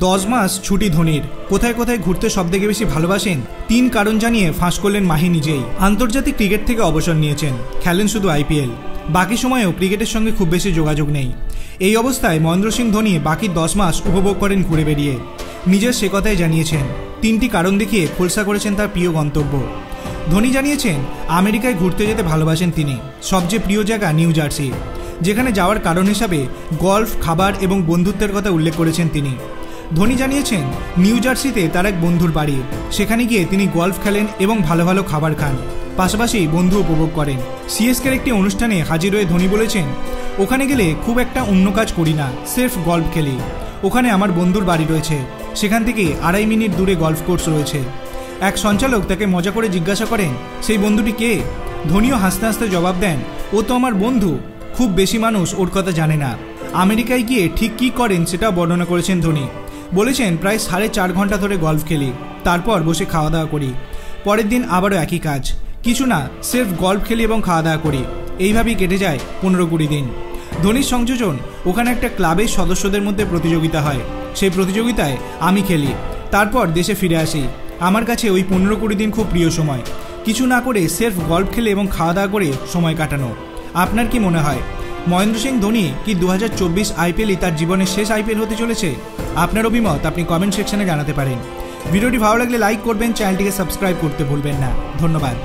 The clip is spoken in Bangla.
10 মাস ছুটি ধোনির। কোথায় কোথায় ঘুরতে সবথেকে বেশি ভালোবাসেন 3 কারণ জানিয়ে ফাঁস করলেন মাহি নিজেই। আন্তর্জাতিক ক্রিকেট থেকে অবসর নিয়েছেন, খেলেন শুধু আইপিএল। বাকি সময়েও ক্রিকেটের সঙ্গে খুব বেশি যোগাযোগ নেই। এই অবস্থায় মহেন্দ্র সিং ধোনি বাকি 10 মাস উপভোগ করেন ঘুরে বেরিয়ে। নিজের সে কথাই জানিয়েছেন। 3টি কারণ দেখিয়ে খোলসা করেছেন তার প্রিয় গন্তব্য। ধোনি জানিয়েছেন আমেরিকায় ঘুরতে যেতে ভালোবাসেন তিনি। সবচেয়ে প্রিয় জায়গা নিউ জার্সি, যেখানে যাওয়ার কারণ হিসাবে গল্ফ, খাবার এবং বন্ধুত্বের কথা উল্লেখ করেছেন তিনি। ধোনি জানিয়েছেন নিউ জার্সিতে তার এক বন্ধুর বাড়ি, সেখানে গিয়ে তিনি গল্ফ খেলেন এবং ভালো ভালো খাবার খান, পাশাপাশি বন্ধু উপভোগ করেন। সিএসকের একটি অনুষ্ঠানে হাজির হয়ে ধোনি বলেছেন, ওখানে গেলে খুব একটা অন্য কাজ করি না, সির্ফ গল্ফ খেলি। ওখানে আমার বন্ধুর বাড়ি রয়েছে, সেখান থেকে 2.5 মিনিট দূরে গল্ফ কোর্স রয়েছে। এক সঞ্চালক তাকে মজা করে জিজ্ঞাসা করেন, সেই বন্ধুটি কে? ধোনিও হাসতে হাসতে জবাব দেন, ও তো আমার বন্ধু। খুব বেশি মানুষ ওর কথা জানে না। আমেরিকায় গিয়ে ঠিক কী করেন সেটা বর্ণনা করেছেন ধোনি। বলেছেন, প্রায় 4.5 ঘন্টা ধরে গল্ফ খেলি, তারপর বসে খাওয়া দাওয়া করি। পরের দিন আবারও একই কাজ, কিছু না, সির্ফ গল্ফ খেলি এবং খাওয়া দাওয়া করি। এইভাবেই কেটে যায় 15-20 দিন। ধোনির সংযোজন, ওখানে একটা ক্লাবের সদস্যদের মধ্যে প্রতিযোগিতা হয়, সেই প্রতিযোগিতায় আমি খেলি, তারপর দেশে ফিরে আসি। আমার কাছে ওই 15-20 দিন খুব প্রিয় সময়, কিছু না করে সির্ফ গল্ফ খেলে এবং খাওয়া দাওয়া করে সময় কাটানো। আপনার কি মনে হয় মহেন্দ্র সিং ধোনি কি 2024 আইপিএলই তার জীবনের শেষ আইপিএল হতে চলেছে? আপনার অভিমত আপনি কমেন্ট সেকশনে জানাতে পারেন। ভিডিওটি ভালো লাগলে লাইক করবেন, চ্যানেলটিকে সাবস্ক্রাইব করতে ভুলবেন না। ধন্যবাদ।